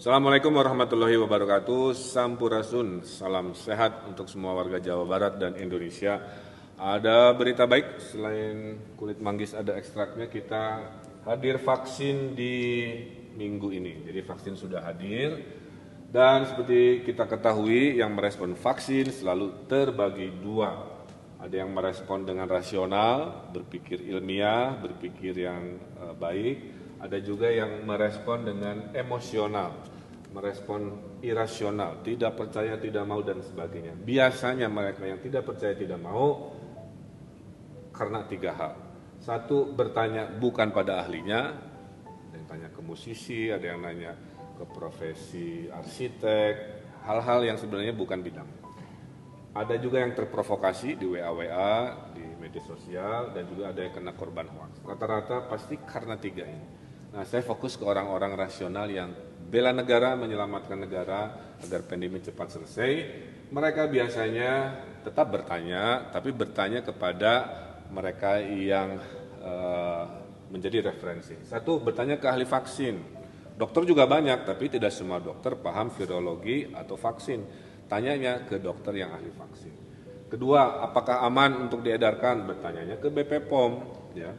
Assalamualaikum warahmatullahi wabarakatuh. Sampurasun, salam sehat untuk semua warga Jawa Barat dan Indonesia. Ada berita baik, selain kulit manggis ada ekstraknya, kita hadir vaksin di minggu ini. Jadi vaksin sudah hadir dan seperti kita ketahui yang merespon vaksin selalu terbagi dua. Ada yang merespon dengan rasional, berpikir ilmiah, berpikir yang baik. Ada juga yang merespon dengan emosional, merespon irasional, tidak percaya, tidak mau, dan sebagainya. Biasanya mereka yang tidak percaya, tidak mau karena tiga hal. Satu, bertanya bukan pada ahlinya, ada yang tanya ke musisi, ada yang nanya ke profesi arsitek, hal-hal yang sebenarnya bukan bidangnya. Ada juga yang terprovokasi di WA, di media sosial, dan juga ada yang kena korban hoax. Rata-rata pasti karena tiga ini. Nah, saya fokus ke orang-orang rasional yang bela negara, menyelamatkan negara agar pandemi cepat selesai. Mereka biasanya tetap bertanya, tapi bertanya kepada mereka yang menjadi referensi. Satu, bertanya ke ahli vaksin. Dokter juga banyak, tapi tidak semua dokter paham virologi atau vaksin. Tanyanya ke dokter yang ahli vaksin. Kedua, apakah aman untuk diedarkan? Bertanyanya ke BP POM. Ya.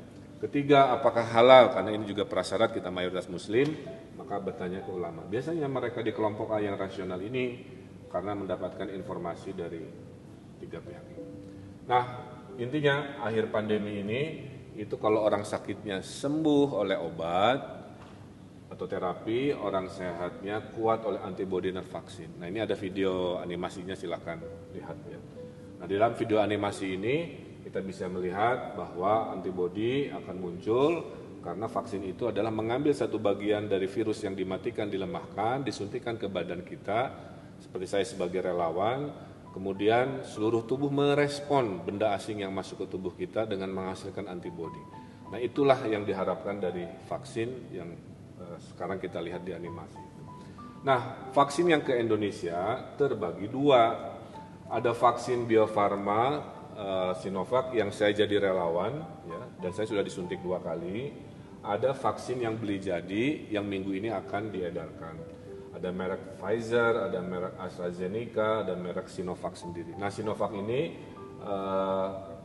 Ketiga, apakah halal? Karena ini juga prasyarat kita mayoritas muslim, maka bertanya ke ulama. Biasanya mereka di kelompok A yang rasional ini karena mendapatkan informasi dari tiga pihak ini. Nah, intinya akhir pandemi ini itu kalau orang sakitnya sembuh oleh obat atau terapi, orang sehatnya kuat oleh antibodi dan vaksin. Nah, ini ada video animasinya, silahkan lihat ya. Nah, di dalam video animasi ini kita bisa melihat bahwa antibodi akan muncul karena vaksin itu adalah mengambil satu bagian dari virus yang dimatikan, dilemahkan, disuntikan ke badan kita, seperti saya sebagai relawan, kemudian seluruh tubuh merespon benda asing yang masuk ke tubuh kita dengan menghasilkan antibodi. Nah, itulah yang diharapkan dari vaksin yang sekarang kita lihat di animasi. Nah, vaksin yang ke Indonesia terbagi dua. Ada vaksin Bio Farma Sinovac yang saya jadi relawan, ya, dan saya sudah disuntik 2 kali. Ada vaksin yang beli jadi yang minggu ini akan diedarkan. Ada merek Pfizer, ada merek AstraZeneca, ada merek Sinovac sendiri. Nah, Sinovac ini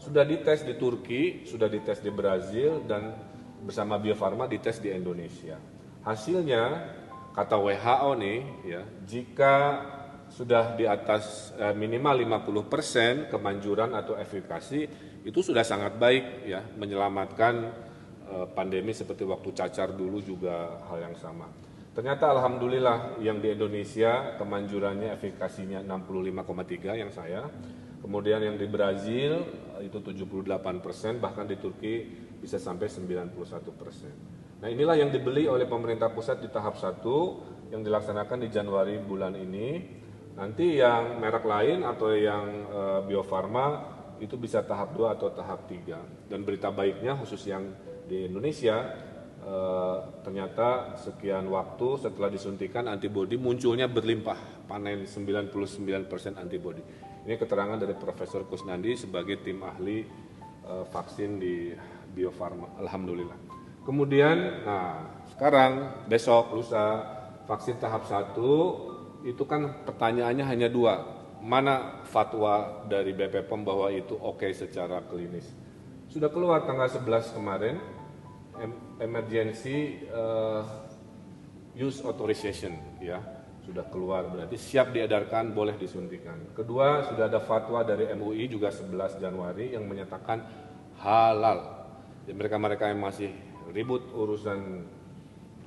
sudah dites di Turki, sudah dites di Brazil, dan bersama Bio Farma dites di Indonesia. Hasilnya kata WHO nih, ya, jika sudah di atas minimal 50% kemanjuran atau efikasi, itu sudah sangat baik ya, menyelamatkan pandemi seperti waktu cacar dulu juga hal yang sama. Ternyata alhamdulillah yang di Indonesia kemanjurannya efikasinya 65,3 yang saya. Kemudian yang di Brazil itu 78%, bahkan di Turki bisa sampai 91%. Nah, inilah yang dibeli oleh pemerintah pusat di tahap 1 yang dilaksanakan di Januari bulan ini. Nanti yang merek lain atau yang Bio Farma itu bisa tahap 2 atau tahap 3. Dan berita baiknya khusus yang di Indonesia, ternyata sekian waktu setelah disuntikan antibodi munculnya berlimpah, panen 99% antibodi. Ini keterangan dari Profesor Kusnandi sebagai tim ahli vaksin di Bio Farma, alhamdulillah. Kemudian, nah sekarang besok lusa vaksin tahap 1 itu kan pertanyaannya hanya 2. Mana fatwa dari BP POM bahwa itu oke secara klinis? Sudah keluar tanggal 11 kemarin, emergency use authorization, ya, sudah keluar, berarti siap diedarkan, boleh disuntikan. Kedua, sudah ada fatwa dari MUI juga 11 Januari yang menyatakan halal. Jadi mereka-mereka yang masih ribut urusan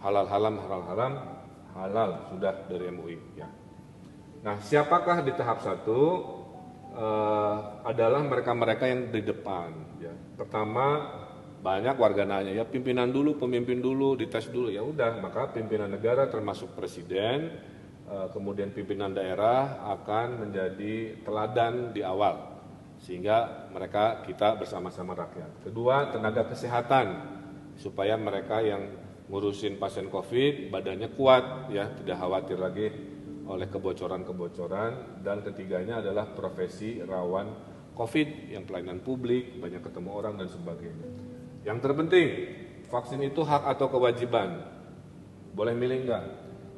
halal sudah dari MUI, ya. Nah, siapakah di tahap 1 adalah mereka-mereka yang di depan, ya. Pertama, banyak warga nanya, ya pimpinan dulu, pemimpin dulu, dites dulu. Ya udah, maka pimpinan negara termasuk presiden, kemudian pimpinan daerah akan menjadi teladan di awal, sehingga kita bersama-sama rakyat. Kedua, tenaga kesehatan, supaya mereka yang ngurusin pasien COVID badannya kuat, ya, tidak khawatir lagi oleh kebocoran-kebocoran. Dan ketiganya adalah profesi rawan COVID yang pelayanan publik, banyak ketemu orang dan sebagainya. Yang terpenting, vaksin itu hak atau kewajiban? Boleh milih enggak?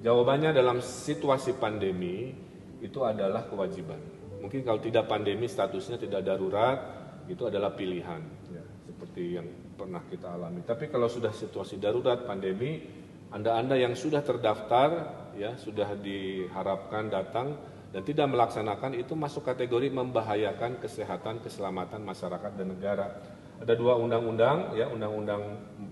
Jawabannya dalam situasi pandemi itu adalah kewajiban. Mungkin kalau tidak pandemi statusnya tidak darurat, itu adalah pilihan, ya, seperti yang pernah kita alami. Tapi kalau sudah situasi darurat pandemi, Anda yang sudah terdaftar, ya sudah diharapkan datang dan tidak melaksanakan, itu masuk kategori membahayakan kesehatan keselamatan masyarakat dan negara. Ada dua undang-undang, ya, Undang-Undang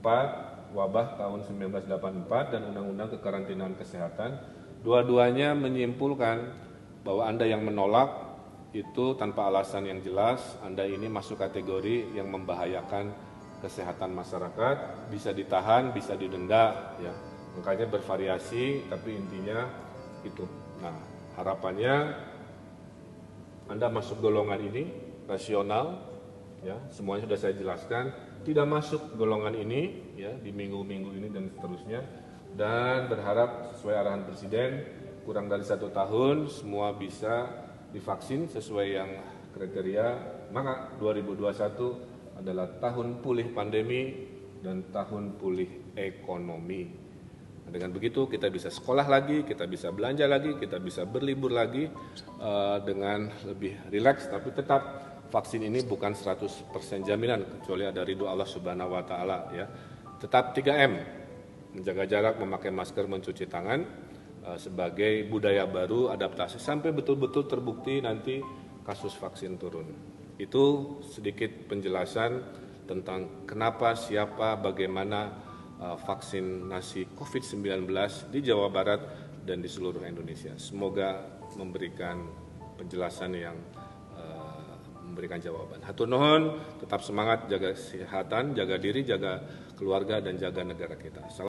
4 Wabah tahun 1984 dan Undang-Undang Kekarantinaan Kesehatan. Dua-duanya menyimpulkan bahwa Anda yang menolak itu tanpa alasan yang jelas, Anda ini masuk kategori yang membahayakan kesehatan masyarakat, bisa ditahan, bisa didenda, ya. Makanya bervariasi, tapi intinya itu. Nah, harapannya Anda masuk golongan ini, rasional, ya, semuanya sudah saya jelaskan. Tidak masuk golongan ini, ya, di minggu-minggu ini dan seterusnya, dan berharap sesuai arahan Presiden, kurang dari 1 tahun semua bisa divaksin sesuai yang kriteria, maka 2021 adalah tahun pulih pandemi dan tahun pulih ekonomi. Nah, dengan begitu kita bisa sekolah lagi, kita bisa belanja lagi, kita bisa berlibur lagi dengan lebih rileks, tapi tetap vaksin ini bukan 100% jaminan, kecuali ada ridho Allah Subhanahu wa Ta'ala, ya. Tetap 3M, menjaga jarak, memakai masker, mencuci tangan, sebagai budaya baru adaptasi sampai betul-betul terbukti nanti kasus vaksin turun. Itu sedikit penjelasan tentang kenapa, siapa, bagaimana vaksinasi COVID-19 di Jawa Barat dan di seluruh Indonesia. Semoga memberikan penjelasan yang memberikan jawaban. Hatur nuhun, tetap semangat, jaga kesehatan, jaga diri, jaga keluarga, dan jaga negara kita.